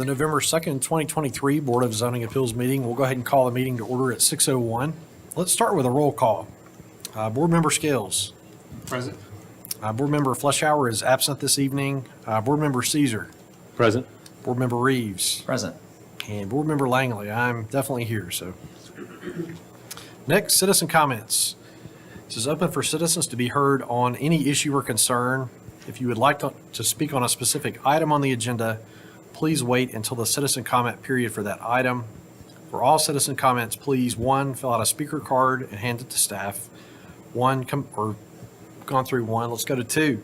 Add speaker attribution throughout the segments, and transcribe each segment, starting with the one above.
Speaker 1: November 2nd, 2023 Board of Zoning Appeals meeting. We'll go ahead and call the meeting to order at 6:01. Let's start with a roll call. Board Member Scales.
Speaker 2: Present.
Speaker 1: Board Member Fleischhauer is absent this evening. Board Member Caesar.
Speaker 2: Present.
Speaker 1: Board Member Reeves.
Speaker 3: Present.
Speaker 1: And Board Member Langley. I'm definitely here. So next, citizen comments. This is open for citizens to be heard on any issue or concern. If you would like to speak on a specific item on the agenda, please wait until the citizen comment period for that item. For all citizen comments, please, 1, fill out a speaker card and hand it to staff. 1, gone through 1, let's go to 2.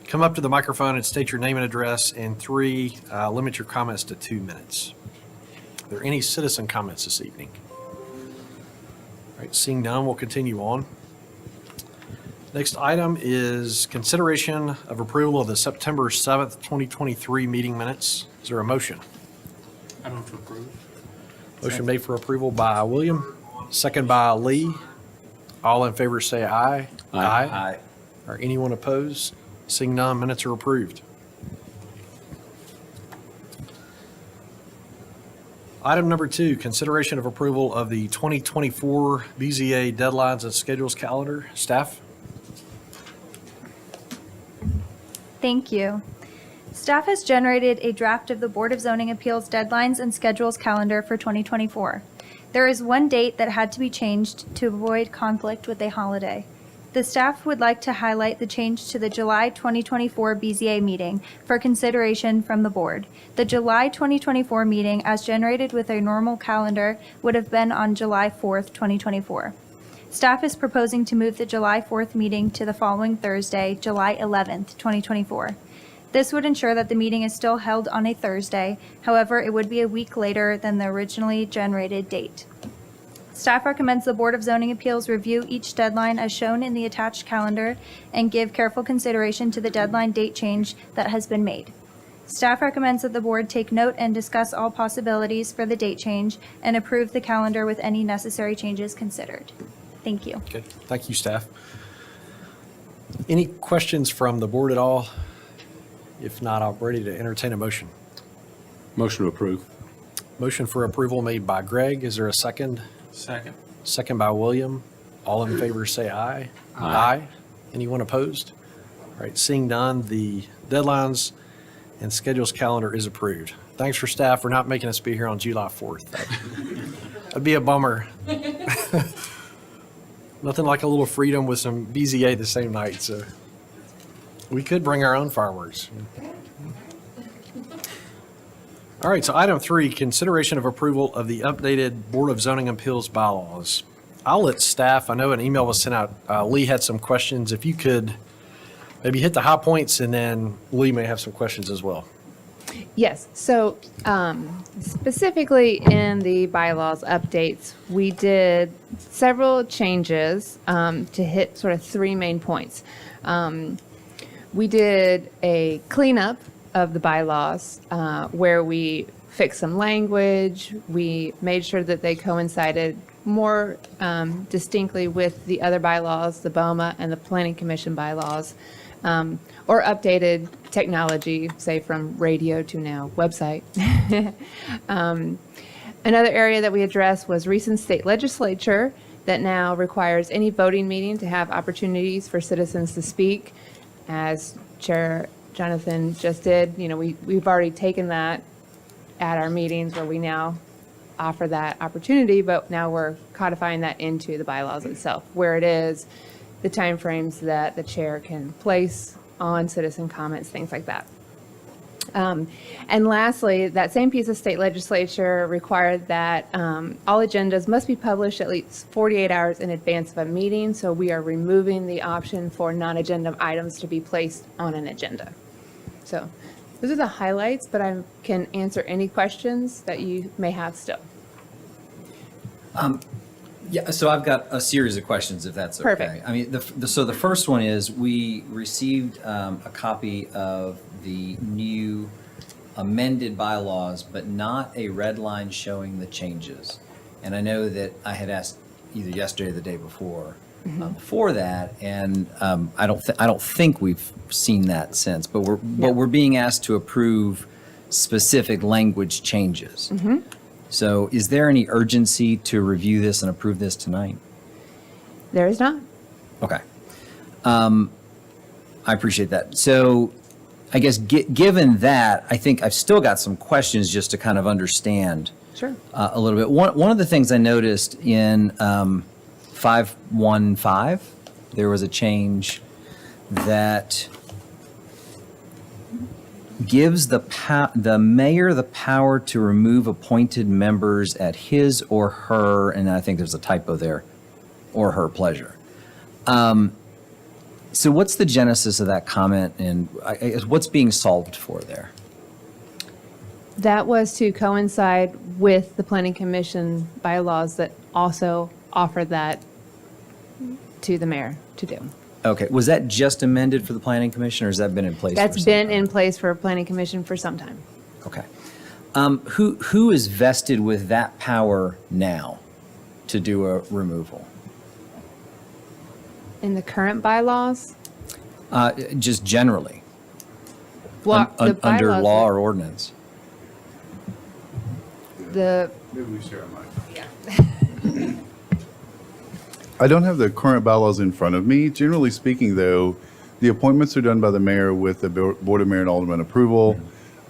Speaker 1: Come up to the microphone and state your name and address. And 3, limit your comments to 2 minutes. Are there any citizen comments this evening? All right, seeing none, we'll continue on. Next item is consideration of approval of the September 7th, 2023 meeting minutes. Is there a motion?
Speaker 2: I move to approve.
Speaker 1: Motion made for approval by William, second by Lee. All in favor say aye.
Speaker 3: Aye.
Speaker 1: Or anyone opposed? Seeing none, minutes are approved. Item number 2, consideration of approval of the 2024 BZA deadlines and schedules calendar. Staff?
Speaker 4: Thank you. Staff has generated a draft of the Board of Zoning Appeals deadlines and schedules calendar for 2024. There is one date that had to be changed to avoid conflict with a holiday. The staff would like to highlight the change to the July 2024 BZA meeting for consideration from the board. The July 2024 meeting, as generated with a normal calendar, would have been on July 4th, 2024. Staff is proposing to move the July 4th meeting to the following Thursday, July 11th, 2024. This would ensure that the meeting is still held on a Thursday. However, it would be a week later than the originally generated date. Staff recommends the Board of Zoning Appeals review each deadline as shown in the attached calendar and give careful consideration to the deadline date change that has been made. Staff recommends that the board take note and discuss all possibilities for the date change and approve the calendar with any necessary changes considered. Thank you.
Speaker 1: Okay, thank you, staff. Any questions from the board at all? If not, I'm ready to entertain a motion.
Speaker 2: Motion to approve.
Speaker 1: Motion for approval made by Greg. Is there a second?
Speaker 2: Second.
Speaker 1: Second by William. All in favor say aye.
Speaker 2: Aye.
Speaker 1: Anyone opposed? All right, seeing none, the deadlines and schedules calendar is approved. Thanks for staff for not making us be here on July 4th. That'd be a bummer. Nothing like a little freedom with some BZA the same night, so we could bring our own fireworks. All right, so item 3, consideration of approval of the updated Board of Zoning Appeals bylaws. I'll let staff, I know an email was sent out. Lee had some questions. If you could maybe hit the high points, and then Lee may have some questions as well.
Speaker 5: Yes, so specifically in the bylaws updates, we did several changes to hit sort of 3 main points. We did a cleanup of the bylaws where we fixed some language. We made sure that they coincided more distinctly with the other bylaws, the BOMA and the Planning Commission bylaws, or updated technology, say from radio to now website. Another area that we addressed was recent state legislature that now requires any voting meeting to have opportunities for citizens to speak. As Chair Jonathan just did, we've already taken that at our meetings where we now offer that opportunity, but now we're codifying that into the bylaws itself, where it is the timeframes that the chair can place on citizen comments, things like that. And lastly, that same piece of state legislature required that all agendas must be published at least 48 hours in advance of a meeting. So we are removing the option for non-agenda items to be placed on an agenda. So those are the highlights, but I can answer any questions that you may have still.
Speaker 3: Yeah, so I've got a series of questions, if that's okay.
Speaker 5: Perfect.
Speaker 3: I mean, so the first one is, we received a copy of the new amended bylaws, but not a red line showing the changes. And I know that I had asked either yesterday or the day before, for that, and I don't think we've seen that since, but we're being asked to approve specific language changes. So is there any urgency to review this and approve this tonight?
Speaker 5: There is not.
Speaker 3: Okay. I appreciate that. So I guess given that, I think I've still got some questions just to kind of understand
Speaker 5: Sure.
Speaker 3: a little bit. One of the things I noticed in 515, there was a change that gives the mayor the power to remove appointed members at his or her, and I think there's a typo there, or her pleasure. So what's the genesis of that comment, and I guess what's being solved for there?
Speaker 5: That was to coincide with the planning commission bylaws that also offer that to the mayor to do.
Speaker 3: Okay, was that just amended for the planning commission, or has that been in place? for
Speaker 5: That's
Speaker 3: some
Speaker 5: been
Speaker 3: time?
Speaker 5: in place for planning commission for some time.
Speaker 3: Okay. Who is vested with that power now to do a removal?
Speaker 5: In the current bylaws,
Speaker 3: Just generally,
Speaker 5: well, the
Speaker 3: under
Speaker 5: bylaws,
Speaker 3: law or ordinance?
Speaker 5: the,
Speaker 6: Maybe we share a mic. I don't have the current bylaws in front of me. Generally speaking, though, the appointments are done by the mayor with the Board of Mayor and Alderman approval.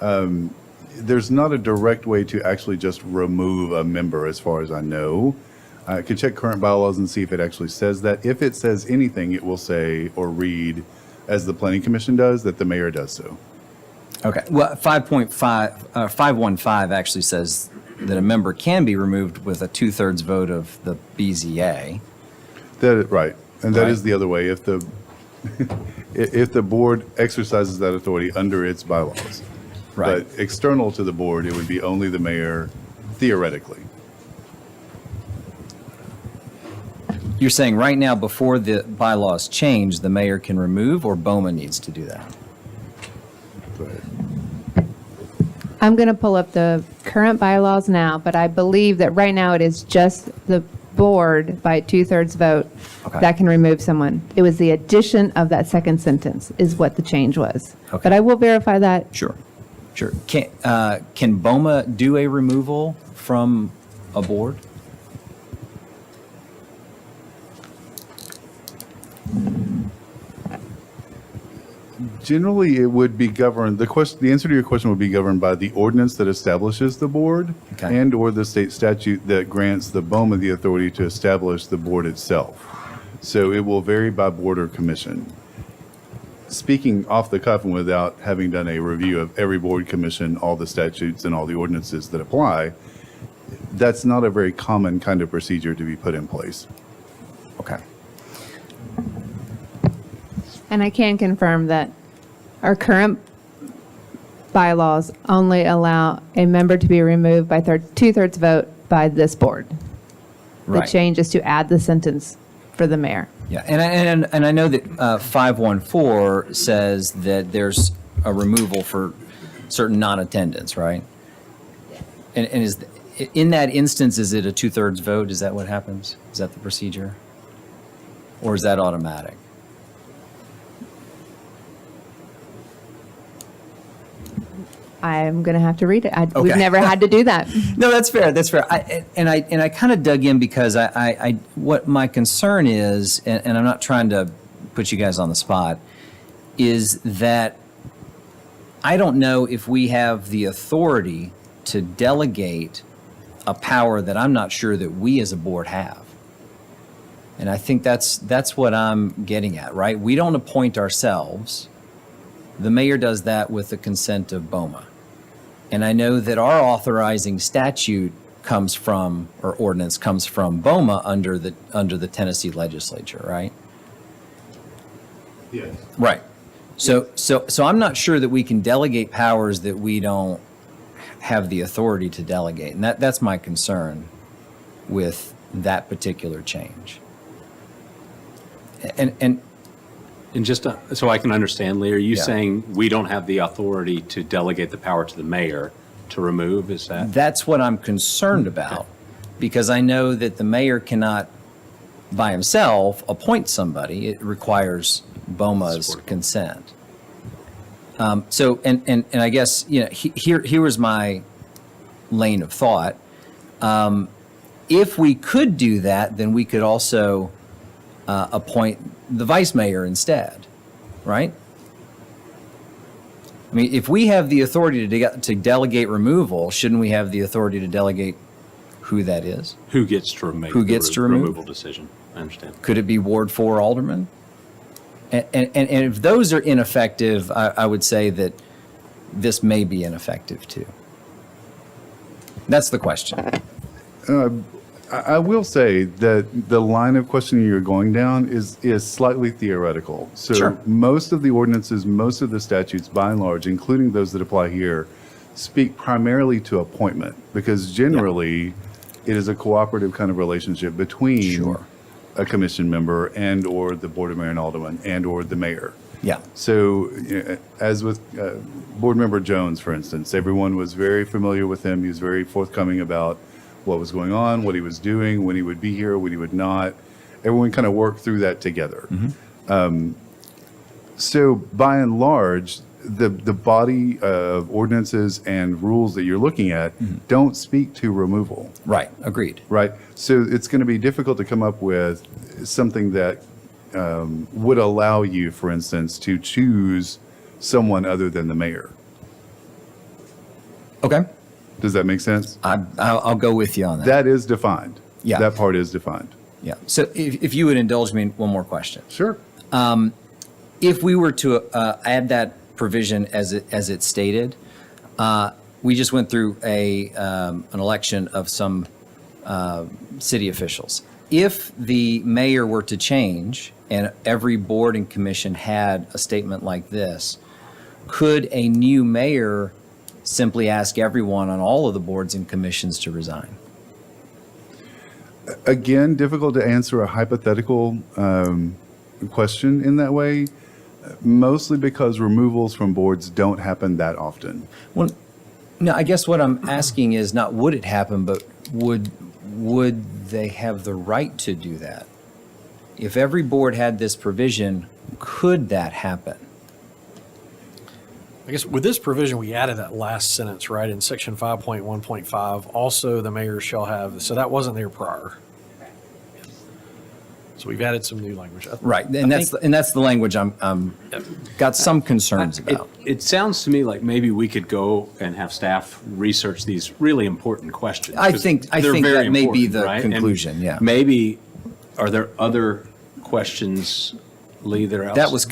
Speaker 6: There's not a direct way to actually just remove a member, as far as I know. I could check current bylaws and see if it actually says that. If it says anything, it will say or read, as the Planning Commission does, that the mayor does so.
Speaker 3: Okay, well, 515 actually says that a member can be removed with a 2/3 vote of the BZA.
Speaker 6: Right, and that
Speaker 3: Right.
Speaker 6: is the other way. If the if the board exercises that authority under its bylaws.
Speaker 3: Right.
Speaker 6: But external to the board, it would be only the mayor, theoretically.
Speaker 3: You're saying right now, before the bylaws change, the mayor can remove, or BOMA needs to do that?
Speaker 6: Go ahead.
Speaker 5: I'm going to pull up the current bylaws now, but I believe that right now it is just the board by 2/3 vote
Speaker 3: Okay.
Speaker 5: that can remove someone. It was the addition of that second sentence is what the change was.
Speaker 3: Okay.
Speaker 5: But I will verify that.
Speaker 3: Sure. Can BOMA do a removal from a board?
Speaker 6: Generally, it would be governed, the answer to your question would be governed by the ordinance that establishes the board
Speaker 3: Okay.
Speaker 6: and/or the state statute that grants the BOMA the authority to establish the board itself. So it will vary by board or commission. Speaking off the cuff and without having done a review of every board, commission, all the statutes and all the ordinances that apply, that's not a very common kind of procedure to be put in place.
Speaker 3: Okay.
Speaker 5: And I can confirm that our current bylaws only allow a member to be removed by 2/3 vote by this board. The
Speaker 3: Right.
Speaker 5: change is to add the sentence for the mayor.
Speaker 3: Yeah, and I know that 514 says that there's a removal for certain non-attendance, right? And is, in that instance, is it a 2/3 vote? Is that what happens? Is that the procedure? Or is that automatic?
Speaker 5: I'm going to have to read it. We've
Speaker 3: Okay.
Speaker 5: never had to do that.
Speaker 3: No, that's fair. That's fair. I kind of dug in because what my concern is, and I'm not trying to put you guys on the spot, is that I don't know if we have the authority to delegate a power that I'm not sure that we as a board have. And I think that's what I'm getting at, right? We don't appoint ourselves. The mayor does that with the consent of BOMA. And I know that our authorizing statute comes from, or ordinance comes from BOMA under the Tennessee legislature, right?
Speaker 6: Yes.
Speaker 3: Right. So I'm not sure that we can delegate powers that we don't have the authority to delegate. And that's my concern with that particular change. And
Speaker 2: And just so I can understand, Lee, are you
Speaker 3: Yeah.
Speaker 2: saying we don't have the authority to delegate the power to the mayor to remove? Is that?
Speaker 3: that's what I'm concerned about, because I know that the mayor cannot by himself appoint somebody. It requires BOMA's
Speaker 2: Support.
Speaker 3: consent. So, and I guess, you know, here was my lane of thought. If we could do that, then we could also appoint the vice mayor instead, right? I mean, if we have the authority to delegate removal, shouldn't we have the authority to delegate who that is?
Speaker 2: Who gets to remove?
Speaker 3: Who gets to remove?
Speaker 2: Removal decision. I understand.
Speaker 3: Could it be Ward 4 alderman? And if those are ineffective, I would say that this may be ineffective too. That's the question.
Speaker 6: I will say that the line of questioning you're going down is slightly theoretical. So
Speaker 3: Sure.
Speaker 6: most of the ordinances, most of the statutes, by and large, including those that apply here, speak primarily to appointment, because generally it is a cooperative kind of relationship between
Speaker 3: Sure.
Speaker 6: a commission member and or the board of mayor and alderman and or the mayor.
Speaker 3: Yeah.
Speaker 6: So, as with Board Member Jones, for instance, everyone was very familiar with him. He was very forthcoming about what was going on, what he was doing, when he would be here, when he would not. Everyone kind of worked through that together. So, by and large, the body of ordinances and rules that you're looking at don't speak to removal.
Speaker 3: Right. Agreed.
Speaker 6: Right. So it's going to be difficult to come up with something that would allow you, for instance, to choose someone other than the mayor.
Speaker 3: Okay.
Speaker 6: Does that make sense?
Speaker 3: I'll go with you on that.
Speaker 6: That is defined.
Speaker 3: Yeah.
Speaker 6: That part is defined.
Speaker 3: Yeah. So if you would indulge me in one more question.
Speaker 6: Sure.
Speaker 3: If we were to add that provision as it stated, we just went through an election of some city officials. If the mayor were to change and every board and commission had a statement like this, could a new mayor simply ask everyone on all of the boards and commissions to resign?
Speaker 6: Again, difficult to answer a hypothetical question in that way, mostly because removals from boards don't happen that often.
Speaker 3: Well, no, I guess what I'm asking is not would it happen, but would they have the right to do that? If every board had this provision, could that happen?
Speaker 1: I guess with this provision, we added that last sentence, right, in section 5.1.5, also the mayor shall have, so that wasn't there prior. So we've added some new language.
Speaker 3: Right, and that's the language I'm got some concerns
Speaker 2: It,
Speaker 3: about.
Speaker 2: it sounds to me like maybe we could go and have staff research these really important questions.
Speaker 3: I
Speaker 2: 'cause
Speaker 3: think
Speaker 2: they're very
Speaker 3: that may be
Speaker 2: important,
Speaker 3: the
Speaker 2: right? And
Speaker 3: conclusion, yeah.
Speaker 2: Maybe, are there other questions, Lee, that are
Speaker 3: That was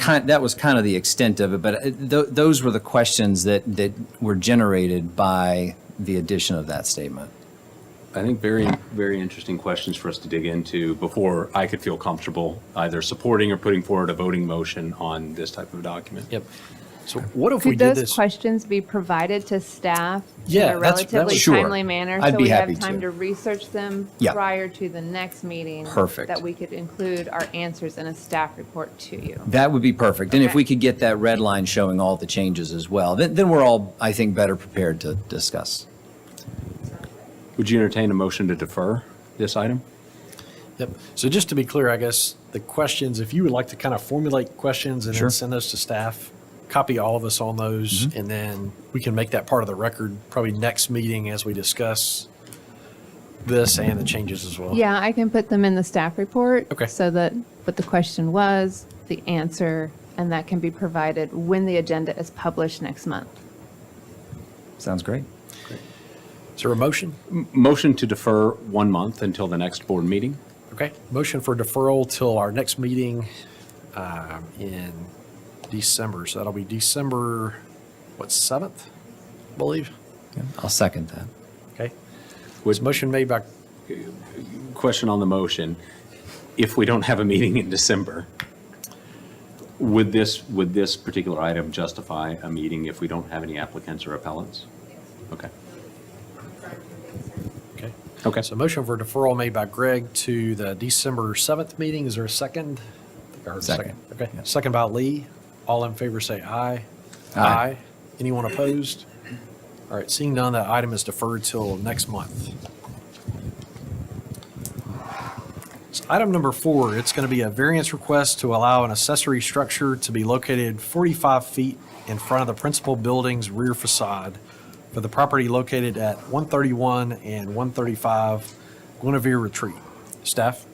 Speaker 3: kind of the extent of it, but those were the questions that were generated by the addition of that statement.
Speaker 2: I think very, very interesting questions for us to dig into before I could feel comfortable either supporting or putting forward a voting motion on this type of document.
Speaker 1: Yep. So what if we
Speaker 5: Could
Speaker 1: did
Speaker 5: those
Speaker 1: this?
Speaker 5: questions be provided to staff
Speaker 1: Yeah,
Speaker 5: in a
Speaker 1: that's- that
Speaker 5: relatively
Speaker 1: was-
Speaker 3: Sure.
Speaker 5: timely manner?
Speaker 3: I'd
Speaker 5: so
Speaker 3: be
Speaker 5: we
Speaker 3: happy
Speaker 5: have time
Speaker 3: to.
Speaker 5: to research them
Speaker 3: Yeah.
Speaker 5: prior to the next meeting?
Speaker 3: Perfect.
Speaker 5: That we could include our answers in a staff report to you.
Speaker 3: That would be perfect. And if
Speaker 5: Okay.
Speaker 3: we could get that red line showing all the changes as well, then we're all, I think, better prepared to discuss.
Speaker 2: Would you entertain a motion to defer this item?
Speaker 1: Yep. So just to be clear, I guess the questions, if you would like to kind of formulate questions and
Speaker 3: Sure.
Speaker 1: then send those to staff, copy all of us on those, and then we can make that part of the record probably next meeting as we discuss this and the changes as well.
Speaker 5: Yeah, I can put them in the staff report.
Speaker 1: Okay.
Speaker 5: So that what the question was, the answer, and that can be provided when the agenda is published next month.
Speaker 3: Sounds great.
Speaker 1: Is there a motion?
Speaker 2: Motion to defer 1 month until the next board meeting?
Speaker 1: Okay, motion for deferral till our next meeting in December. So that'll be December, what, 7th, I believe?
Speaker 3: I'll second that.
Speaker 1: Okay. Was motion made by,
Speaker 2: Question on the motion. If we don't have a meeting in December, would this particular item justify a meeting if we don't have any applicants or appellants? Okay.
Speaker 1: okay.
Speaker 2: Okay.
Speaker 1: So motion for deferral made by Greg to the December 7th meeting. Is there a second? I think I heard a
Speaker 3: Second.
Speaker 1: Okay,
Speaker 3: Yep.
Speaker 1: second by Lee. All in favor say aye.
Speaker 3: Aye.
Speaker 1: Anyone opposed? All right, seeing none, that item is deferred till next month. So item number 4, it's going to be a variance request to allow an accessory structure to be located 45 feet in front of the principal building's rear facade for the property located at 131 and 135 Guinevere Retreat. Staff?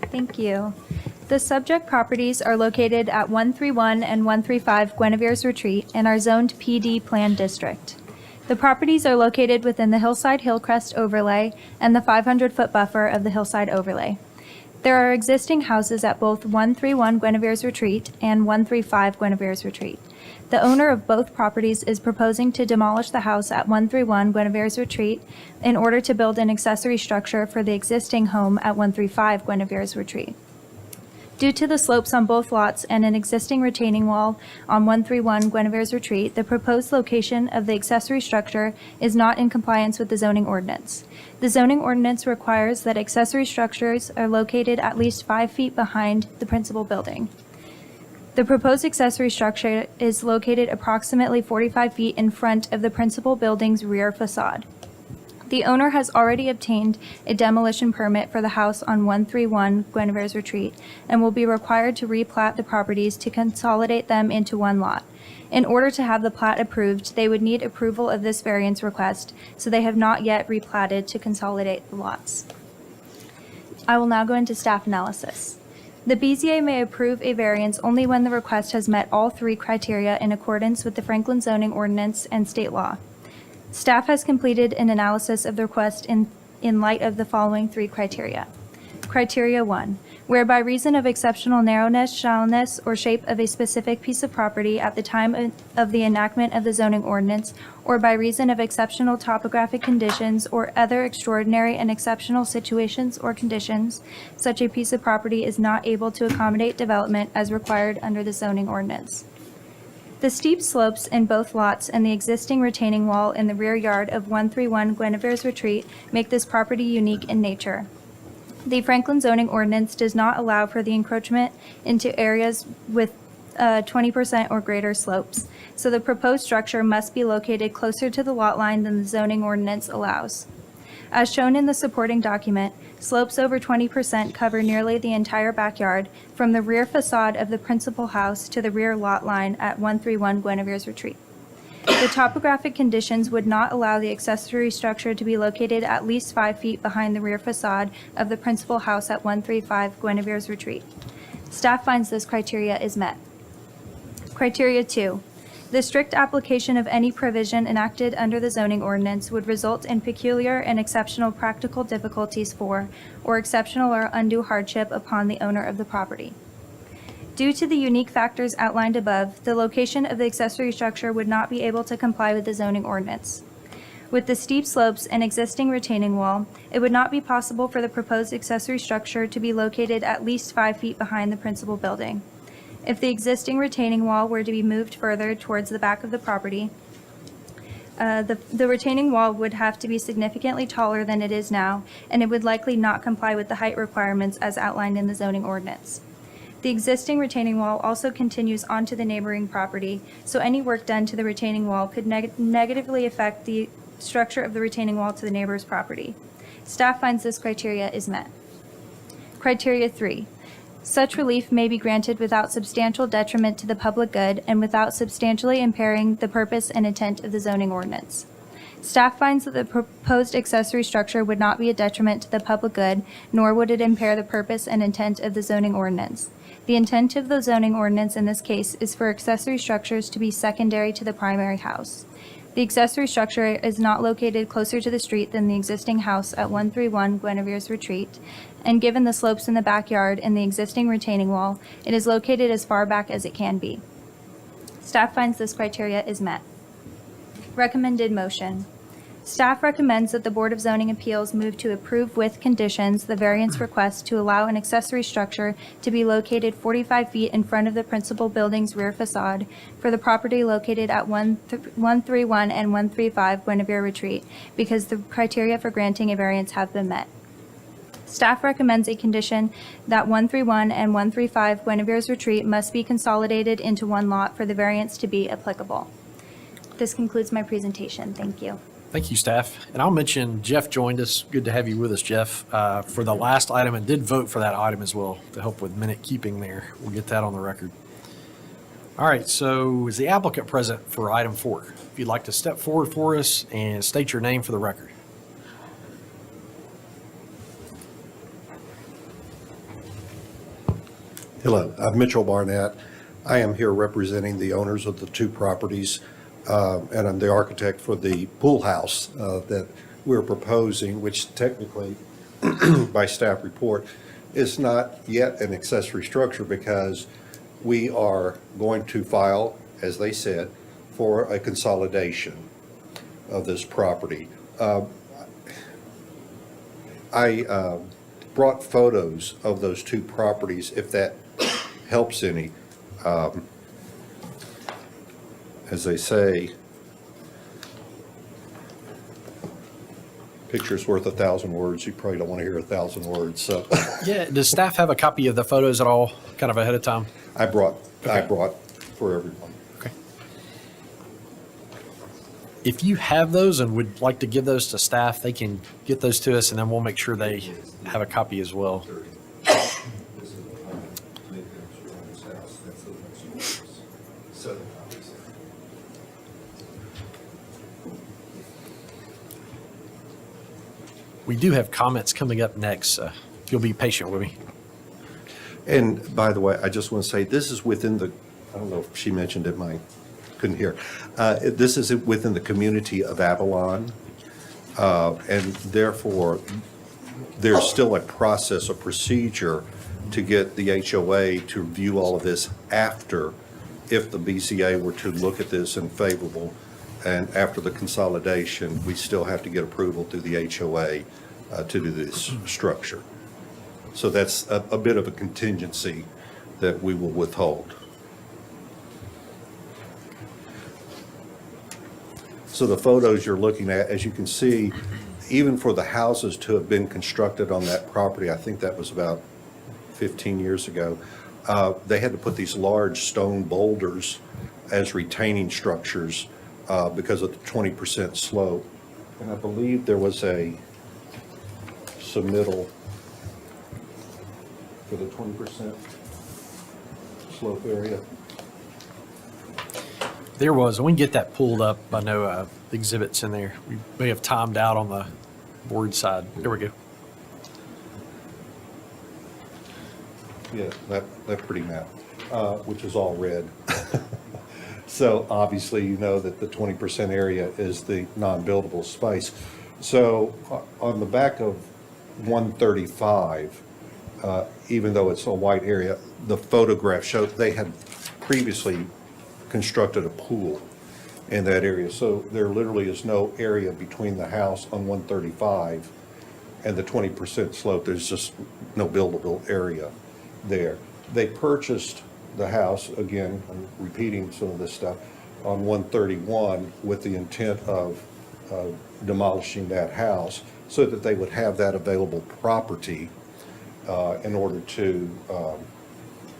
Speaker 4: Thank you. The subject properties are located at 131 and 135 Guinevere's Retreat and are zoned PD Plan District. The properties are located within the Hillside Hillcrest Overlay and the 500-foot buffer of the Hillside Overlay. There are existing houses at both 131 Guinevere's Retreat and 135 Guinevere's Retreat. The owner of both properties is proposing to demolish the house at 131 Guinevere's Retreat in order to build an accessory structure for the existing home at 135 Guinevere's Retreat. Due to the slopes on both lots and an existing retaining wall on 131 Guinevere's Retreat, the proposed location of the accessory structure is not in compliance with the zoning ordinance. The zoning ordinance requires that accessory structures are located at least 5 feet behind the principal building. The proposed accessory structure is located approximately 45 feet in front of the principal building's rear facade. The owner has already obtained a demolition permit for the house on 131 Guinevere's Retreat and will be required to replat the properties to consolidate them into one lot. In order to have the plat approved, they would need approval of this variance request, so they have not yet replatted to consolidate the lots. I will now go into staff analysis. The BZA may approve a variance only when the request has met all 3 criteria in accordance with the Franklin zoning ordinance and state law. Staff has completed an analysis of the request in light of the following 3 criteria. Criteria 1, where by reason of exceptional narrowness, shallowness, or shape of a specific piece of property at the time of the enactment of the zoning ordinance, or by reason of exceptional topographic conditions or other extraordinary and exceptional situations or conditions, such a piece of property is not able to accommodate development as required under the zoning ordinance. The steep slopes in both lots and the existing retaining wall in the rear yard of 131 Guinevere's Retreat make this property unique in nature. The Franklin zoning ordinance does not allow for the encroachment into areas with 20% or greater slopes, so the proposed structure must be located closer to the lot line than the zoning ordinance allows. As shown in the supporting document, slopes over 20% cover nearly the entire backyard from the rear facade of the principal house to the rear lot line at 131 Guinevere's Retreat. The topographic conditions would not allow the accessory structure to be located at least 5 feet behind the rear facade of the principal house at 135 Guinevere's Retreat. Staff finds this criteria is met. Criteria 2. The strict application of any provision enacted under the zoning ordinance would result in peculiar and exceptional practical difficulties for, or exceptional or undue hardship upon the owner of the property. Due to the unique factors outlined above, the location of the accessory structure would not be able to comply with the zoning ordinance. With the steep slopes and existing retaining wall, it would not be possible for the proposed accessory structure to be located at least 5 feet behind the principal building. If the existing retaining wall were to be moved further towards the back of the property, the retaining wall would have to be significantly taller than it is now, and it would likely not comply with the height requirements as outlined in the zoning ordinance. The existing retaining wall also continues onto the neighboring property, so any work done to the retaining wall could negatively affect the structure of the retaining wall to the neighbor's property. Staff finds this criteria is met. Criteria 3. Such relief may be granted without substantial detriment to the public good and without substantially impairing the purpose and intent of the zoning ordinance. Staff finds that the proposed accessory structure would not be a detriment to the public good, nor would it impair the purpose and intent of the zoning ordinance. The intent of the zoning ordinance in this case is for accessory structures to be secondary to the primary house. The accessory structure is not located closer to the street than the existing house at 131 Guinevere's Retreat, and given the slopes in the backyard and the existing retaining wall, it is located as far back as it can be. Staff finds this criteria is met. Recommended motion. Staff recommends that the Board of Zoning Appeals move to approve with conditions the variance request to allow an accessory structure to be located 45 feet in front of the principal building's rear facade for the property located at 131 and 135 Guinevere Retreat, because the criteria for granting a variance have been met. Staff recommends a condition that 131 and 135 Guinevere's Retreat must be consolidated into one lot for the variance to be applicable. This concludes my presentation. Thank you.
Speaker 1: Thank you, staff. And I'll mention Jeff joined us. Good to have you with us, Jeff, for the last item, and did vote for that item as well to help with minute keeping there. We'll get that on the record. All right, so is the applicant present for item 4? If you'd like to step forward for us and state your name for the record.
Speaker 7: Hello, I'm Mitchell Barnett. I am here representing the owners of the two properties, and I'm the architect for the pool house that we're proposing, which technically, by staff report, is not yet an accessory structure because we are going to file, as they said, for a consolidation of this property. I brought photos of those two properties, if that helps any. As they say, picture's worth 1,000 words. You probably don't want to hear 1,000 words, so
Speaker 1: Yeah, does staff have a copy of the photos at all, kind of ahead of time?
Speaker 7: I brought
Speaker 1: Okay.
Speaker 7: for everyone.
Speaker 1: Okay. If you have those and would like to give those to staff, they can get those to us, and then we'll make sure they have a copy as well. We do have comments coming up next, so if you'll be patient with me.
Speaker 7: And by the way, I just want to say, this is within the, I don't know if she mentioned it, couldn't hear. This is within the community of Avalon, and therefore, there's still a process, a procedure to get the HOA to review all of this after, if the BZA were to look at this and favorable, and after the consolidation, we still have to get approval through the HOA to do this structure. So that's a bit of a contingency that we will withhold. So the photos you're looking at, as you can see, even for the houses to have been constructed on that property, I think that was about 15 years ago, they had to put these large stone boulders as retaining structures because of the 20% slope. And I believe there was a submittal for the 20% slope area.
Speaker 1: There was, and we can get that pulled up. I know the exhibit's in there. We may have timed out on the board side. There we go.
Speaker 7: Yeah, that pretty map, which is all red. So obviously, you know that the 20% area is the non-buildable space. So on the back of 135, even though it's a white area, the photograph showed they had previously constructed a pool in that area. So there literally is no area between the house on 135 and the 20% slope. There's just no buildable area there. They purchased the house, again, I'm repeating some of this stuff, on 131 with the intent of demolishing that house so that they would have that available property in order to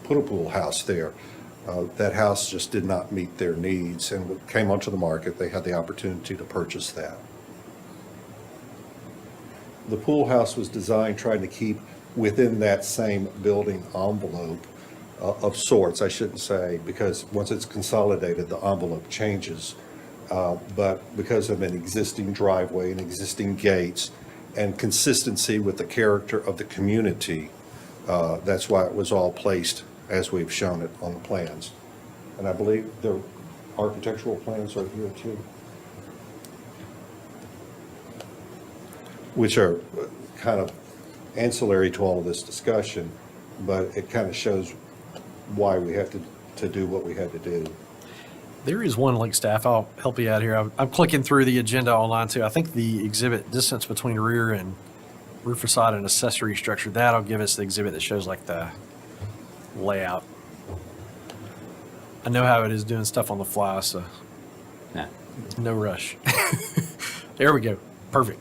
Speaker 7: put a pool house there. That house just did not meet their needs, and when it came onto the market, they had the opportunity to purchase that. The pool house was designed trying to keep within that same building envelope of sorts, I shouldn't say, because once it's consolidated, the envelope changes. But because of an existing driveway and existing gates and consistency with the character of the community, that's why it was all placed as we've shown it on the plans. And I believe the architectural plans are here too. which are kind of ancillary to all of this discussion, but it kind of shows why we have to do what we had to do.
Speaker 1: There is one link, staff. I'll help you out here. I'm clicking through the agenda online too. I think the exhibit distance between rear and roof facade and accessory structure, that'll give us the exhibit that shows like the layout. I know how it is doing stuff on the fly, so
Speaker 2: Yeah.
Speaker 1: no rush. There we go. Perfect.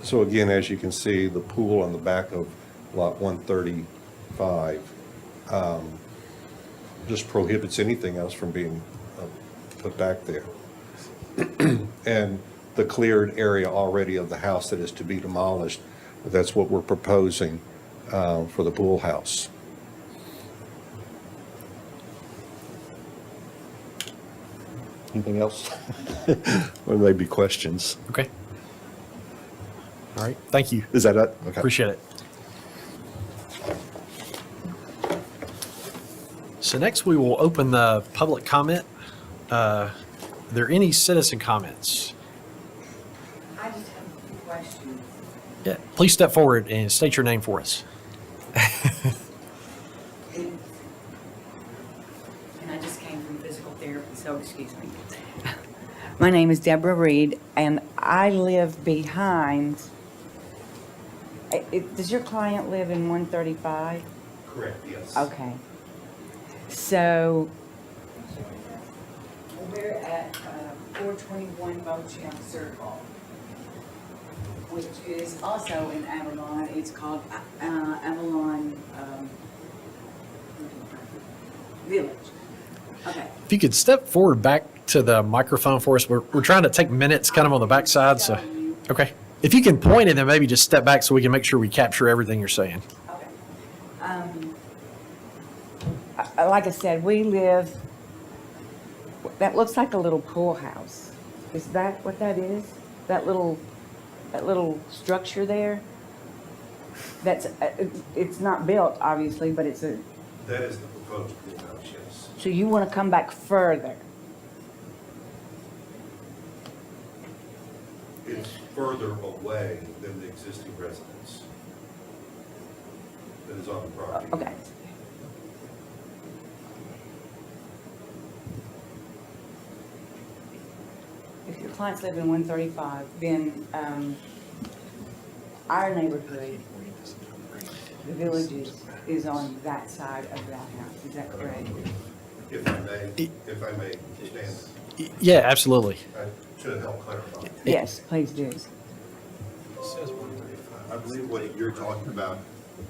Speaker 7: So again, as you can see, the pool on the back of lot 135 just prohibits anything else from being put back there. And the cleared area already of the house that is to be demolished, that's what we're proposing for the pool house. Anything else? Or maybe questions?
Speaker 1: Okay. All right. Thank you.
Speaker 7: Is that it? Okay.
Speaker 1: Appreciate it. So next we will open the public comment. Are there any citizen comments?
Speaker 8: I just have a few questions.
Speaker 1: Yeah, please step forward and state your name for us.
Speaker 8: And I just came from physical therapy, so excuse me. My name is Deborah Reed, and I live behind. Does your client live in 135?
Speaker 7: Correct, yes.
Speaker 8: Okay. So we're at 421 Beauchamp Circle, which is also in Avalon. It's called Avalon Village. Okay.
Speaker 1: If you could step forward back to the microphone for us. We're trying to take minutes kind of on the backside, so. Okay. If you can point and then maybe just step back so we can make sure we capture everything you're saying.
Speaker 8: Okay. Like I said, we live, that looks like a little pool house. Is that what that is? That little structure there? That's, it's not built, obviously, but it's a,
Speaker 7: That is the proposed pool house, yes.
Speaker 8: so you want to come back further?
Speaker 7: It's further away than the existing residence that is on the property.
Speaker 8: Okay. If your clients live in 135, then our neighborhood, the villages, is on that side of that house. Is that correct?
Speaker 7: If I may stand
Speaker 1: Yeah, absolutely.
Speaker 7: to help clarify.
Speaker 8: Yes, please do.
Speaker 7: I believe what you're talking about,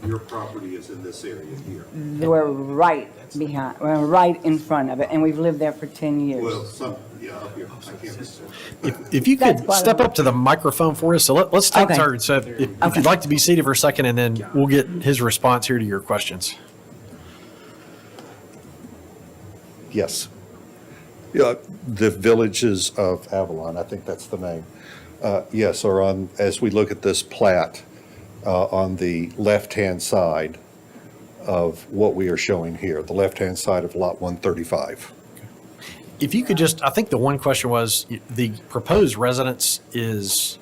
Speaker 7: your property is in this area here.
Speaker 8: We're right behind, we're right in front of it, and we've lived there for 10 years.
Speaker 7: Yeah, up here, I can't.
Speaker 1: If you
Speaker 8: That's
Speaker 1: could
Speaker 8: quite
Speaker 1: step
Speaker 8: a-
Speaker 1: up to the microphone for us, so let's take
Speaker 8: Okay.
Speaker 1: turns. So if
Speaker 8: Okay.
Speaker 1: you'd like to be seated for a second, and then we'll get his response here to your questions.
Speaker 7: Yes. Yeah, the Villages of Avalon, I think that's the name. Yes, are on, as we look at this plat, on the left-hand side of what we are showing here, the left-hand side of Lot 135.
Speaker 1: If you could just, I think the one question was, the proposed residence is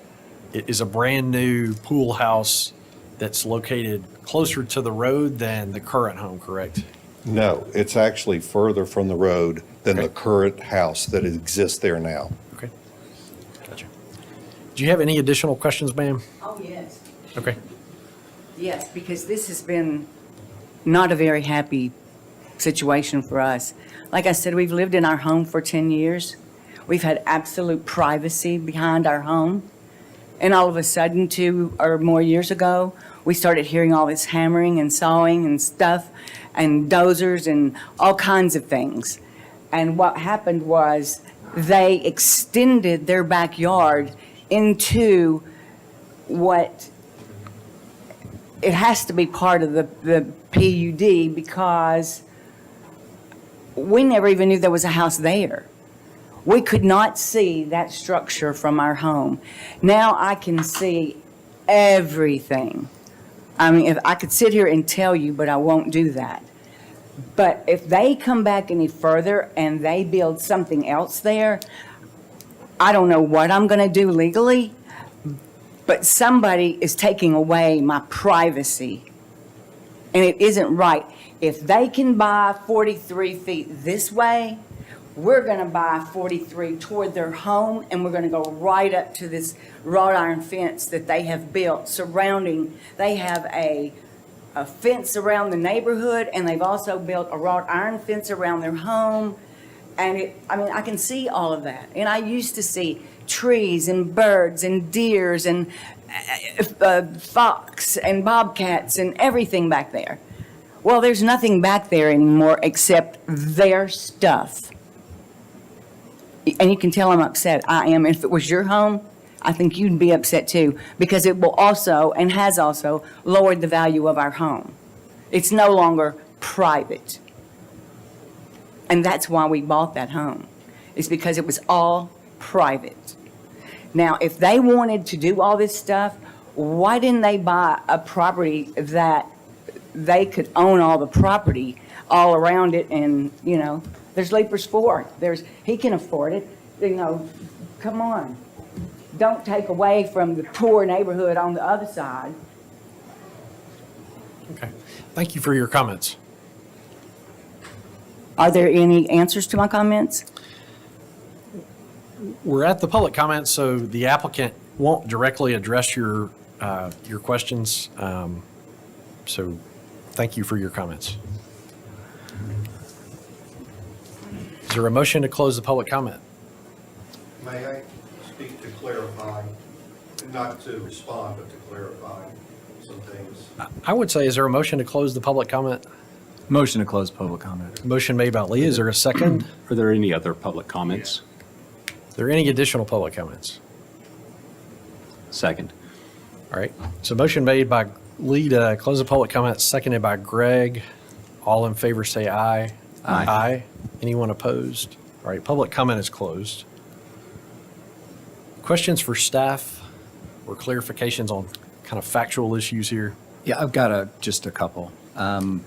Speaker 1: a brand-new pool house that's located closer to the road than the current home, correct?
Speaker 7: No, it's actually further from the road than the
Speaker 1: Okay.
Speaker 7: current house that exists there now.
Speaker 1: Okay. Gotcha. Do you have any additional questions, ma'am?
Speaker 8: Oh, yes.
Speaker 1: Okay.
Speaker 8: Yes, because this has been not a very happy situation for us. Like I said, we've lived in our home for 10 years. We've had absolute privacy behind our home. And all of a sudden, 2 or more years ago, we started hearing all this hammering and sawing and stuff and dozers and all kinds of things. And what happened was they extended their backyard into what it has to be part of the PUD because we never even knew there was a house there. We could not see that structure from our home. Now I can see everything. I mean, if I could sit here and tell you, but I won't do that. But if they come back any further and they build something else there, I don't know what I'm going to do legally, but somebody is taking away my privacy. And it isn't right. If they can buy 43 feet this way, we're going to buy 43 toward their home, and we're going to go right up to this wrought iron fence that they have built surrounding. They have a fence around the neighborhood, and they've also built a wrought iron fence around their home. And I can see all of that. And I used to see trees and birds and deers and fox and bobcats and everything back there. Well, there's nothing back there anymore except their stuff. And you can tell I'm upset. I am. If it was your home, I think you'd be upset too, because it will also, and has also, lowered the value of our home. It's no longer private. And that's why we bought that home. It's because it was all private. Now, if they wanted to do all this stuff, why didn't they buy a property that they could own all the property all around it? And, there's Leapers Ford. He can afford it. Come on. Don't take away from the poor neighborhood on the other side.
Speaker 1: Okay. Thank you for your comments.
Speaker 8: Are there any answers to my comments?
Speaker 1: We're at the public comments, so the applicant won't directly address your questions. So thank you for your comments. Is there a motion to close the public comment?
Speaker 7: May I speak to clarify, not to respond, but to clarify some things?
Speaker 1: I would say, is there a motion to close the public comment?
Speaker 3: Motion to close public comment.
Speaker 1: Motion made by Lee. Is there a second?
Speaker 2: Are there any other public comments?
Speaker 1: Are there any additional public comments?
Speaker 2: Second.
Speaker 1: All right. So motion made by Lee to close the public comment, seconded by Greg. All in favor say aye.
Speaker 2: Aye.
Speaker 1: Aye. Anyone opposed? All right, public comment is closed. Questions for staff or clarifications on kind of factual issues here?
Speaker 3: Yeah, I've got just a couple. The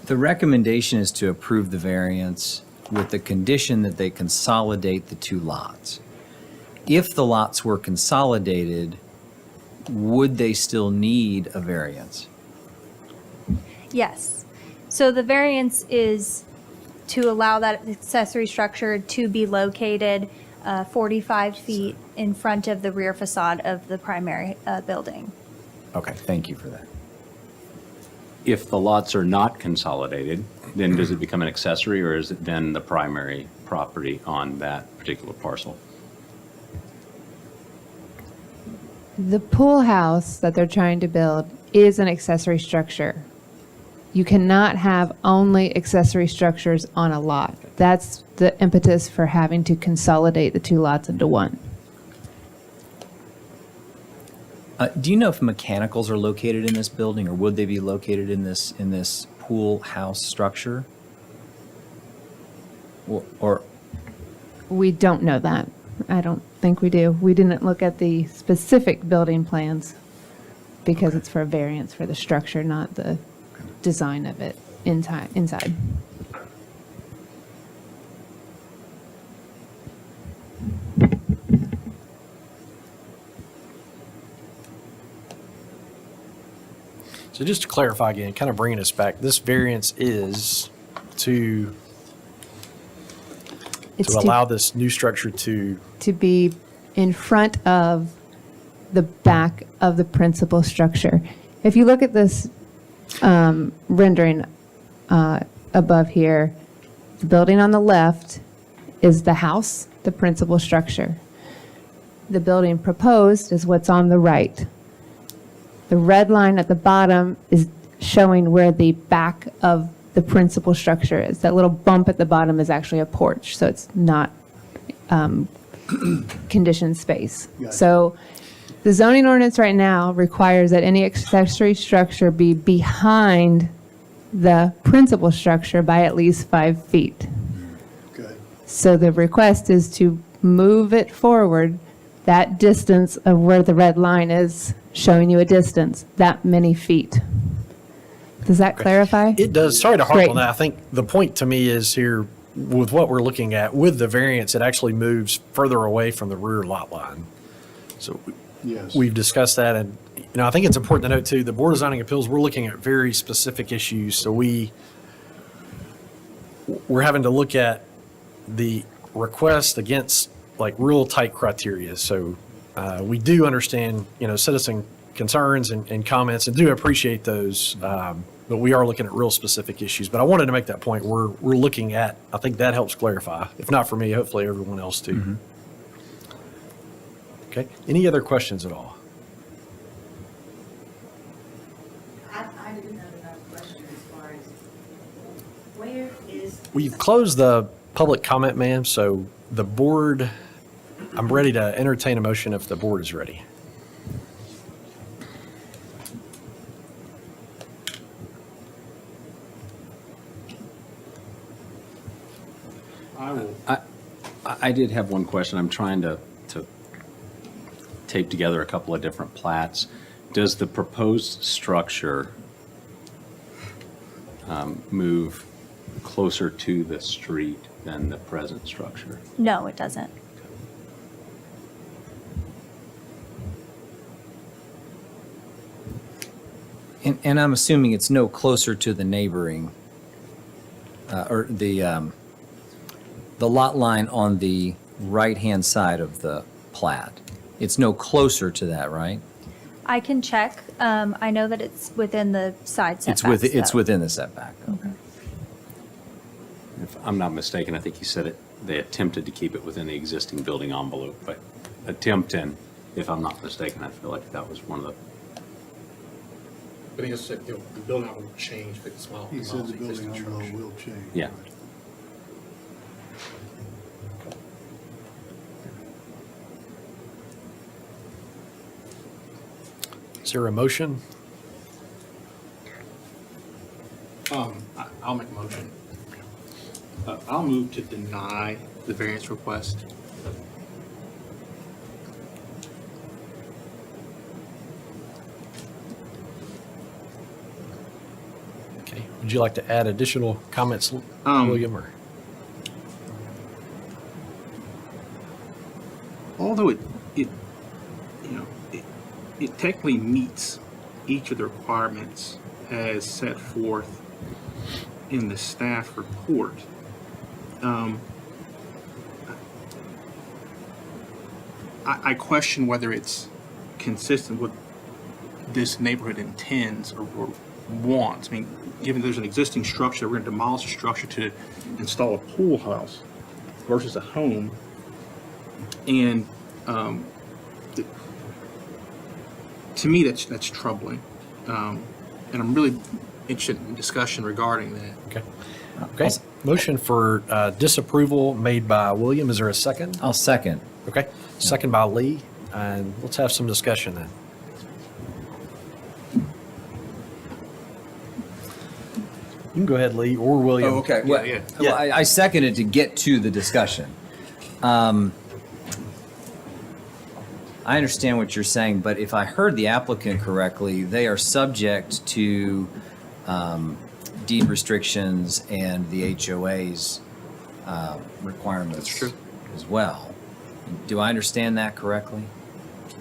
Speaker 3: recommendation is to approve the variance with the condition that they consolidate the two lots. If the lots were consolidated, would they still need a variance?
Speaker 4: Yes. So the variance is to allow that accessory structure to be located 45 feet in front of the rear facade of the primary building.
Speaker 3: Okay, thank you for that.
Speaker 2: If the lots are not consolidated, then does it become an accessory, or is it then the primary property on that particular parcel?
Speaker 5: The pool house that they're trying to build is an accessory structure. You cannot have only accessory structures on a lot. That's the impetus for having to consolidate the two lots into one.
Speaker 3: Do you know if mechanicals are located in this building, or would they be located in this pool house structure? Or
Speaker 5: We don't know that. I don't think we do. We didn't look at the specific building plans because it's for a variance for the structure, not the design of it inside.
Speaker 1: So just to clarify again, kind of bringing us back, this variance is to
Speaker 5: It's
Speaker 1: allow this new structure to,
Speaker 5: to be in front of the back of the principal structure. If you look at this rendering above here, the building on the left is the house, the principal structure. The building proposed is what's on the right. The red line at the bottom is showing where the back of the principal structure is. That little bump at the bottom is actually a porch, so it's not conditioned space. So the zoning ordinance right now requires that any accessory structure be behind the principal structure by at least 5 feet.
Speaker 7: Okay.
Speaker 5: So the request is to move it forward that distance of where the red line is showing you a distance, that many feet. Does that clarify?
Speaker 1: It does. Sorry to harp
Speaker 5: Great.
Speaker 1: on that. I think the point to me is here, with what we're looking at, with the variance, it actually moves further away from the rear lot line. So
Speaker 6: Yes.
Speaker 1: we've discussed that, and, I think it's important to note too, the Board of Zoning Appeals, we're looking at very specific issues, so we're having to look at the request against like real tight criteria. So we do understand, citizen concerns and comments, and do appreciate those, but we are looking at real specific issues. But I wanted to make that point. We're looking at, I think that helps clarify, if not for me, hopefully everyone else too. Okay, any other questions at all?
Speaker 9: I didn't have enough questions as far as where is.
Speaker 1: We've closed the public comment, ma'am, so the board, I'm ready to entertain a motion if the board is ready.
Speaker 2: I did have one question. I'm trying to tape together a couple of different plats. Does the proposed structure move closer to the street than the present structure?
Speaker 4: No, it doesn't.
Speaker 3: And I'm assuming it's no closer to the neighboring, or the lot line on the right-hand side of the plat. It's no closer to that, right?
Speaker 4: I can check. I know that it's within the side setbacks.
Speaker 3: It's
Speaker 4: though.
Speaker 3: within the setback, okay.
Speaker 2: If I'm not mistaken, I think you said they attempted to keep it within the existing building envelope, but attempting, if I'm not mistaken, I feel like that was one of the,
Speaker 10: But he just said, the building will change 50 miles.
Speaker 11: He said the building envelope will change.
Speaker 2: yeah.
Speaker 1: Is there a motion?
Speaker 10: I'll make a motion. I'll move to deny the variance request.
Speaker 1: Okay, would you like to add additional comments, William, or?
Speaker 10: Although it technically meets each of the requirements as set forth in the staff report, I question whether it's consistent with this neighborhood intends or wants. I mean, given there's an existing structure, we're going to demolish the structure to install a pool house versus a home. And to me, that's troubling. And I'm really interested in discussion regarding that.
Speaker 1: Okay. Okay, motion for disapproval made by William. Is there a second?
Speaker 3: I'll second.
Speaker 1: Okay, second by Lee, and let's have some discussion then. You can go ahead, Lee, or William.
Speaker 3: Well,
Speaker 10: yeah.
Speaker 3: well, I seconded to get to the discussion. I understand what you're saying, but if I heard the applicant correctly, they are subject to deed restrictions and the HOA's requirements.
Speaker 10: That's true.
Speaker 3: As well. Do I understand that correctly?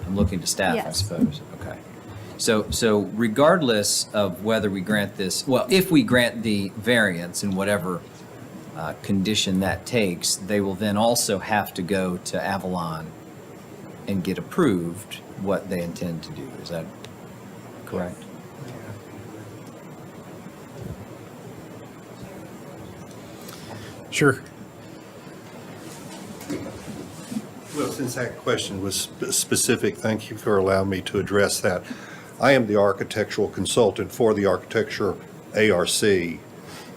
Speaker 3: I'm looking to staff, I
Speaker 4: Yes.
Speaker 3: suppose. Okay. So regardless of whether we grant this, well, if we grant the variance in whatever condition that takes, they will then also have to go to Avalon and get approved what they intend to do. Is that correct?
Speaker 1: Sure.
Speaker 7: Well, since that question was specific, thank you for allowing me to address that. I am the architectural consultant for the Architecture ARC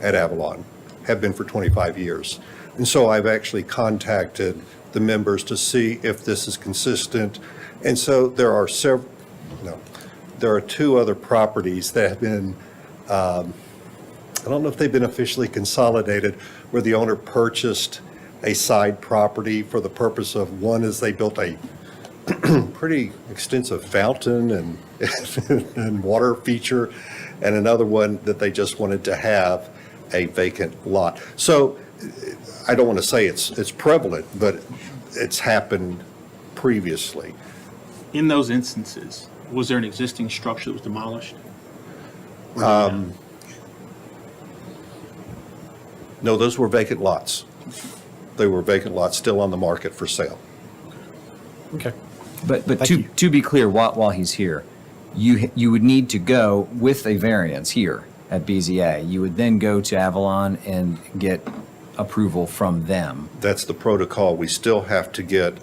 Speaker 7: at Avalon, have been for 25 years. And so I've actually contacted the members to see if this is consistent. And so there are two other properties that have been, I don't know if they've been officially consolidated, where the owner purchased a side property for the purpose of, one is they built a pretty extensive fountain and, and water feature, and another one that they just wanted to have a vacant lot. So I don't want to say it's prevalent, but it's happened previously.
Speaker 10: In those instances, was there an existing structure that was demolished?
Speaker 7: No, those were vacant lots. They were vacant lots still on the market for sale.
Speaker 1: Okay.
Speaker 3: But
Speaker 1: Thank
Speaker 3: to
Speaker 1: you.
Speaker 3: to be clear, while he's here, you would need to go with a variance here at BZA. You would then go to Avalon and get approval from them.
Speaker 7: That's the protocol. We still have to get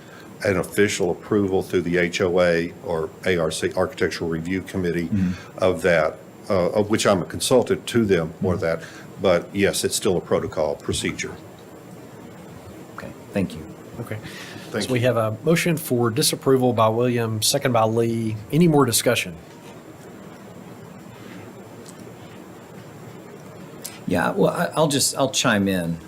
Speaker 7: an official approval through the HOA or ARC, Architectural Review Committee, of that, of which I'm a consultant to them for that. But yes, it's still a protocol procedure.
Speaker 3: Okay, thank you.
Speaker 1: Okay.
Speaker 7: Thank
Speaker 1: So we
Speaker 7: you.
Speaker 1: have a motion for disapproval by William, second by Lee. Any more discussion?
Speaker 3: Yeah, well, I'll chime in.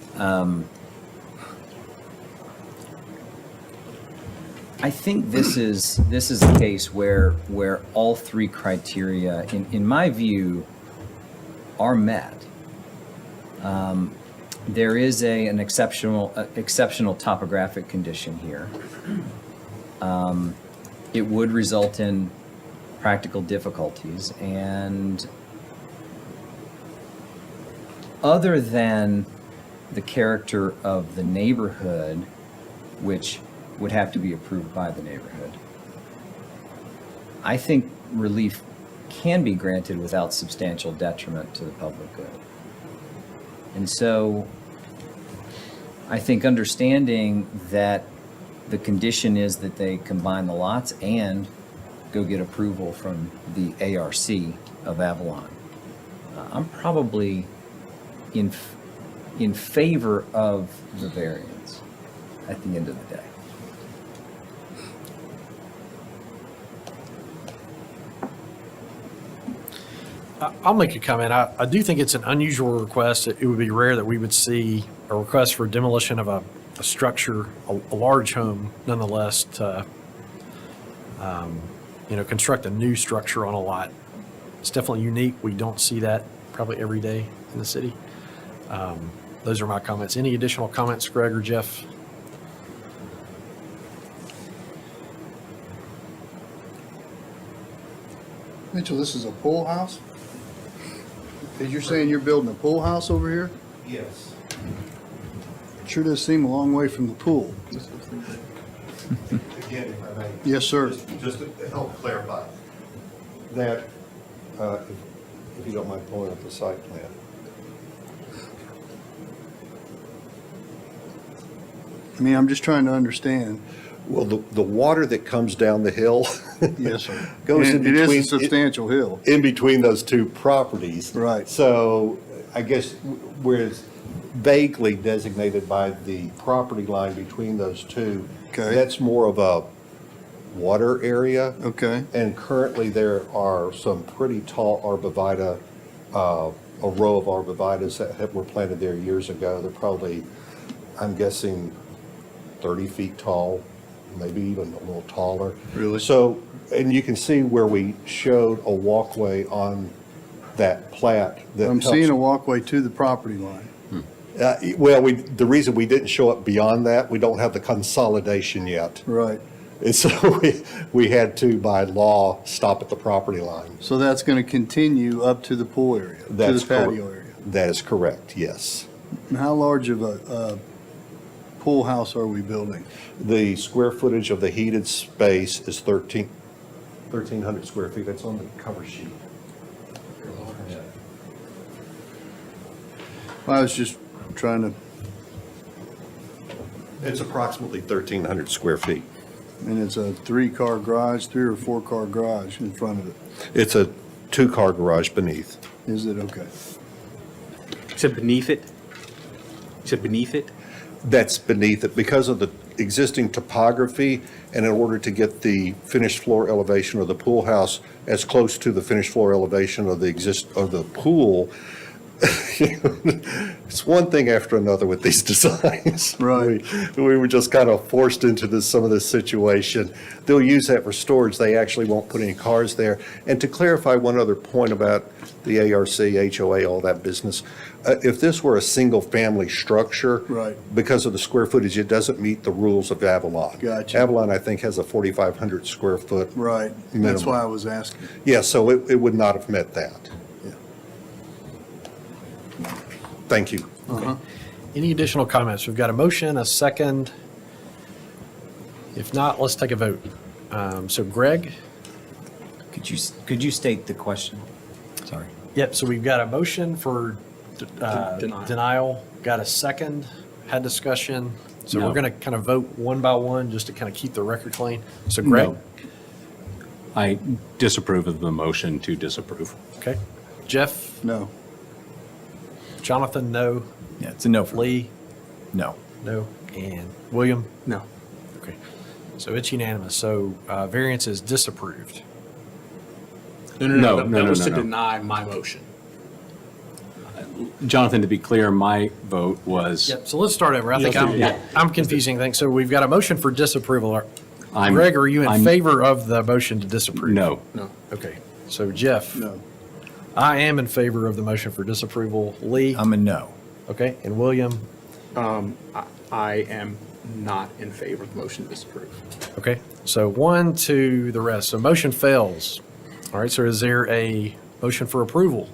Speaker 3: I think this is a case where all three criteria, in my view, are met. There is an exceptional topographic condition here. It would result in practical difficulties, and other than the character of the neighborhood, which would have to be approved by the neighborhood, I think relief can be granted without substantial detriment to the public good. And so I think understanding that the condition is that they combine the lots and go get approval from the ARC of Avalon, I'm probably in favor of the variance at the end of the day.
Speaker 1: I'll make a comment. I do think it's an unusual request. It would be rare that we would see a request for demolition of a structure, a large home, nonetheless, to, construct a new structure on a lot. It's definitely unique. We don't see that probably every day in the city. Those are my comments. Any additional comments, Greg or Jeff?
Speaker 11: Mitchell, this is a pool house? You're saying you're building a pool house over here?
Speaker 7: Yes.
Speaker 11: Sure does seem a long way from the pool.
Speaker 7: Again, if I may.
Speaker 11: Yes, sir.
Speaker 7: Just to help clarify, that, if you don't mind pulling up the site plan.
Speaker 11: I mean, I'm just trying to understand.
Speaker 7: Well, the water that comes down the hill.
Speaker 11: Yes, sir.
Speaker 7: Goes in
Speaker 11: And it is
Speaker 7: between.
Speaker 11: a substantial hill.
Speaker 7: In between those two properties.
Speaker 11: Right.
Speaker 7: So I guess where it's vaguely designated by the property line between those two.
Speaker 11: Okay.
Speaker 7: That's more of a water area.
Speaker 11: Okay.
Speaker 7: And currently there are some pretty tall arborvitae, a row of arborvitaes that were planted there years ago. They're probably, I'm guessing, 30 feet tall, maybe even a little taller.
Speaker 11: Really?
Speaker 7: So, and you can see where we showed a walkway on that plat. That
Speaker 11: I'm
Speaker 7: helps-
Speaker 11: seeing a walkway to the property line.
Speaker 7: Well, the reason we didn't show it beyond that, we don't have the consolidation yet.
Speaker 11: Right.
Speaker 7: And so we had to, by law, stop at the property line.
Speaker 11: So that's going to continue up to the pool area, to
Speaker 7: That's
Speaker 11: the
Speaker 7: cor-
Speaker 11: patio area.
Speaker 7: That is correct, yes.
Speaker 11: And how large of a pool house are we building?
Speaker 7: The square footage of the heated space is 1,300 square feet. That's on the cover sheet.
Speaker 11: I was just trying to,
Speaker 7: It's approximately 1,300 square feet.
Speaker 11: and it's a 3-car garage, 3 or 4-car garage in front of it.
Speaker 7: It's a 2-car garage beneath.
Speaker 11: Is it? Okay.
Speaker 10: You said beneath it? You said beneath it?
Speaker 7: That's beneath it because of the existing topography, and in order to get the finished floor elevation of the pool house as close to the finished floor elevation of the pool, it's one thing after another with these designs.
Speaker 11: Right.
Speaker 7: We were just kind of forced into some of this situation. They'll use that for storage. They actually won't put any cars there. And to clarify one other point about the ARC, HOA, all that business, if this were a single-family structure.
Speaker 11: Right.
Speaker 7: Because of the square footage, it doesn't meet the rules of Avalon.
Speaker 11: Gotcha.
Speaker 7: Avalon, I think, has a 4,500 square foot.
Speaker 11: Right. That's
Speaker 7: Minimum.
Speaker 11: why I was asking.
Speaker 7: Yeah, so it would not have met that.
Speaker 11: Yeah.
Speaker 7: Thank you.
Speaker 1: Any additional comments? We've got a motion, a second. If not, let's take a vote. So Greg?
Speaker 3: Could you state the question? Sorry.
Speaker 1: Yep, so we've got a motion for
Speaker 10: Denial.
Speaker 1: denial, got a second, had discussion. So
Speaker 2: No.
Speaker 1: we're going to kind of vote one by one just to kind of keep the record clean. So Greg?
Speaker 2: No. I disapprove of the motion to disapprove.
Speaker 1: Okay. Jeff?
Speaker 11: No.
Speaker 1: Jonathan, no.
Speaker 3: Yeah, it's a no for me.
Speaker 1: Lee?
Speaker 3: No.
Speaker 1: No. And William?
Speaker 10: No.
Speaker 1: Okay. So it's unanimous. So variance is disapproved.
Speaker 2: No,
Speaker 10: That
Speaker 2: no,
Speaker 10: was
Speaker 2: no,
Speaker 10: to
Speaker 2: no.
Speaker 10: deny my motion.
Speaker 2: Jonathan, to be clear, my vote was,
Speaker 1: Yep, so let's start over. I think
Speaker 10: Yes,
Speaker 1: I'm confusing things. So we've got a motion for disapproval.
Speaker 2: I'm-
Speaker 1: Greg, are you in
Speaker 2: I'm-
Speaker 1: favor of the motion to disapprove?
Speaker 2: no.
Speaker 10: No.
Speaker 1: Okay. So Jeff?
Speaker 11: No.
Speaker 1: I am in favor of the motion for disapproval. Lee?
Speaker 3: I'm a no.
Speaker 1: Okay. And William?
Speaker 10: I am not in favor of the motion to disapprove.
Speaker 1: Okay. So 1 to the rest. So motion fails. All right. So is there a motion for approval?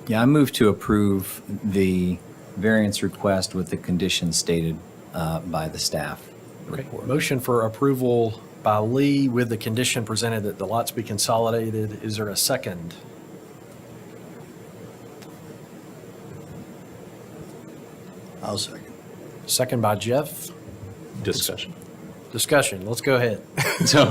Speaker 3: Yeah, I move to approve the variance request with the conditions stated by the staff
Speaker 1: Okay.
Speaker 3: report.
Speaker 1: Motion for approval by Lee with the condition presented that the lots be consolidated. Is there a second?
Speaker 11: I'll second.
Speaker 1: Second by Jeff.
Speaker 2: Discussion.
Speaker 1: Discussion. Let's go ahead.
Speaker 2: So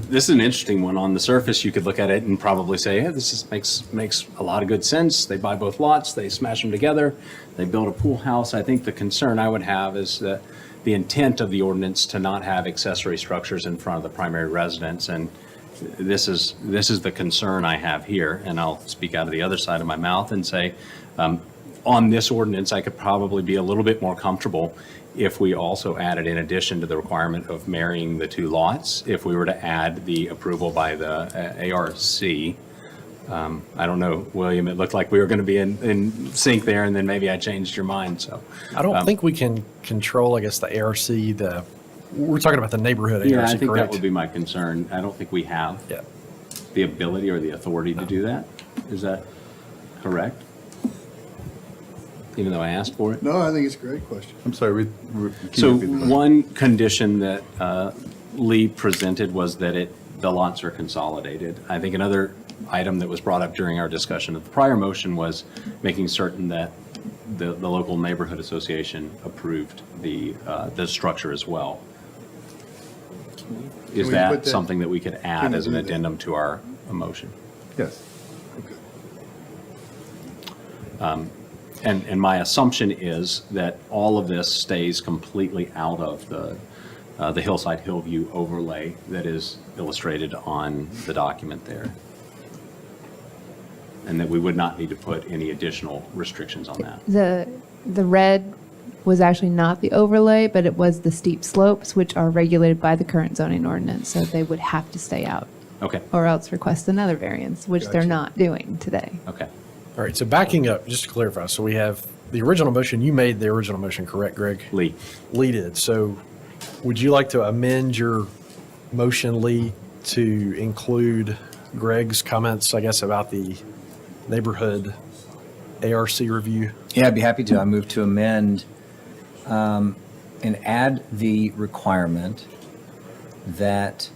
Speaker 2: this is an interesting one. On the surface, you could look at it and probably say, yeah, makes a lot of good sense. They buy both lots, they smash them together, they build a pool house. I think the concern I would have is that the intent of the ordinance to not have accessory structures in front of the primary residence. And this is the concern I have here. And I'll speak out of the other side of my mouth and say, on this ordinance, I could probably be a little bit more comfortable if we also added, in addition to the requirement of marrying the two lots, if we were to add the approval by the ARC. I don't know, William, it looked like we were going to be in sync there, and then maybe I changed your mind, so.
Speaker 1: I don't think we can control, I guess, the ARC, we're talking about the neighborhood ARC,
Speaker 2: Yeah, I
Speaker 1: correct?
Speaker 2: think that would be my concern. I don't think we have
Speaker 1: Yeah.
Speaker 2: the ability or the authority to do that. Is that correct? Even though I asked for it?
Speaker 11: No, I think it's a great question.
Speaker 6: I'm sorry, can you
Speaker 2: So
Speaker 6: repeat the question?
Speaker 2: one condition that Lee presented was that the lots are consolidated. I think another item that was brought up during our discussion of the prior motion was making certain that the local neighborhood association approved the structure as well. Is
Speaker 11: we put
Speaker 2: that
Speaker 11: that-
Speaker 2: something that we could add
Speaker 11: Can we
Speaker 2: as an
Speaker 11: do that?
Speaker 2: addendum to our motion?
Speaker 6: Yes.
Speaker 2: And my assumption is that all of this stays completely out of the Hillside Hillview overlay that is illustrated on the document there. And that we would not need to put any additional restrictions on that.
Speaker 5: The red was actually not the overlay, but it was the steep slopes, which are regulated by the current zoning ordinance, so they would have to stay out,
Speaker 2: Okay,
Speaker 5: or else request another variance, which they're
Speaker 11: Gotcha.
Speaker 5: not doing today.
Speaker 2: okay.
Speaker 1: All right, so backing up, just to clarify, so we have the original motion, you made the original motion, correct, Greg?
Speaker 2: Lee,
Speaker 1: Lee did. So would you like to amend your motion, Lee, to include Greg's comments, I guess, about the neighborhood ARC review?
Speaker 3: Yeah, I'd be happy to. I move to amend and add the requirement that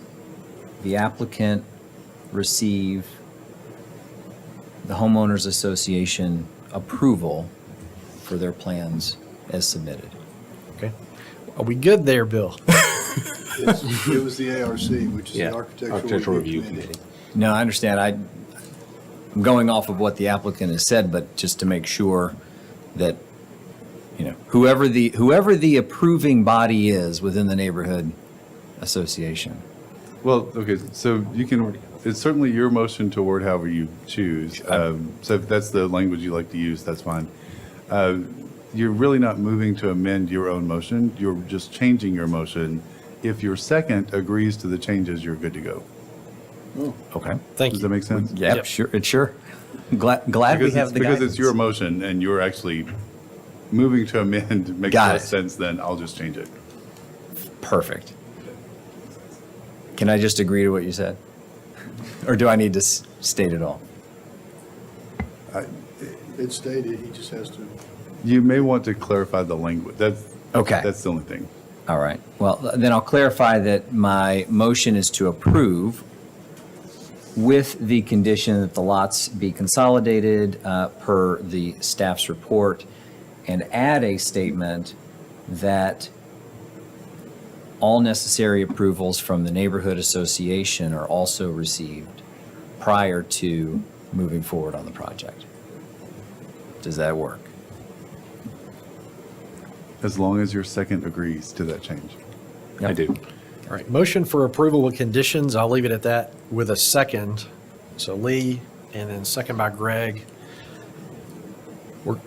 Speaker 3: the applicant receive the homeowners association approval for their plans as submitted.
Speaker 1: Okay. Are we good there, Bill?
Speaker 11: It was the ARC, which is
Speaker 2: yeah,
Speaker 11: the
Speaker 2: Architectural Review Committee.
Speaker 3: No, I understand. I'm going off of what the applicant has said, but just to make sure that, whoever the approving body is within the neighborhood association
Speaker 6: Well, okay, so you can, it's certainly your motion to word however you choose. So if that's the language you like to use, that's fine. You're really not moving to amend your own motion. You're just changing your motion. If your second agrees to the changes, you're good to go.
Speaker 3: Okay.
Speaker 1: Thank
Speaker 6: Does that
Speaker 1: you.
Speaker 6: make sense?
Speaker 3: Yep,
Speaker 1: Yep.
Speaker 3: sure, it's sure. Glad we
Speaker 6: Because
Speaker 3: have
Speaker 6: it's,
Speaker 3: the
Speaker 6: because
Speaker 3: guidance.
Speaker 6: it's your motion and you're actually moving to amend makes
Speaker 3: Got
Speaker 6: less
Speaker 3: it.
Speaker 6: sense than I'll just change it.
Speaker 3: Perfect. Can I just agree to what you said? Or do I need to state it all?
Speaker 11: It's stated, he just has to.
Speaker 6: You may want to clarify the language.
Speaker 3: Okay.
Speaker 6: That's the only thing.
Speaker 3: All right. Well, then I'll clarify that my motion is to approve with the condition that the lots be consolidated per the staff's report, and add a statement that all necessary approvals from the neighborhood association are also received prior to moving forward on the project. Does that work?
Speaker 6: As long as your second agrees to that change.
Speaker 2: I do.
Speaker 1: All right, motion for approval with conditions, I'll leave it at that with a second. So Lee, and then second by Greg.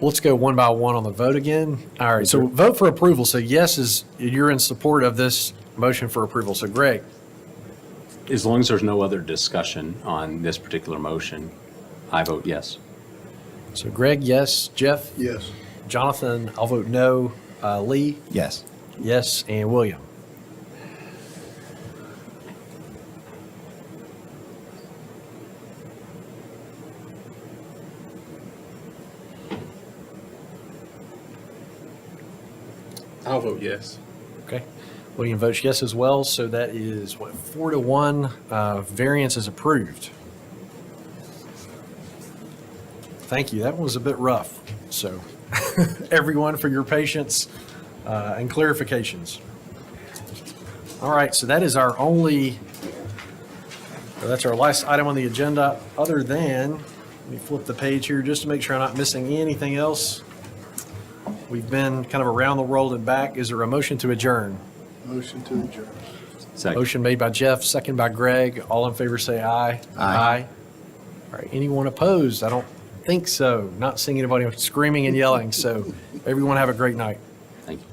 Speaker 1: Let's go one by one on the vote again. All right, so vote for approval. So yes is, you're in support of this motion for approval. So Greg,
Speaker 2: As long as there's no other discussion on this particular motion, I vote yes.
Speaker 1: so Greg, yes. Jeff?
Speaker 11: Yes.
Speaker 1: Jonathan, I'll vote no. Lee?
Speaker 3: Yes.
Speaker 1: Yes, and William.
Speaker 10: I'll vote yes.
Speaker 1: Okay. William votes yes as well, so that is what, 4-1, variance is approved. Thank you, that one was a bit rough, so everyone for your patience and clarifications. All right, so that is our only, that's our last item on the agenda, other than, let me flip the page here just to make sure I'm not missing anything else. We've been kind of around the world and back. Is there a motion to adjourn?
Speaker 11: Motion to adjourn.
Speaker 2: Second.
Speaker 1: Motion made by Jeff, second by Greg. All in favor say aye.
Speaker 3: Aye.
Speaker 1: All right, anyone opposed? I don't think so. Not seeing anybody screaming and yelling, so everyone have a great night.
Speaker 2: Thank you.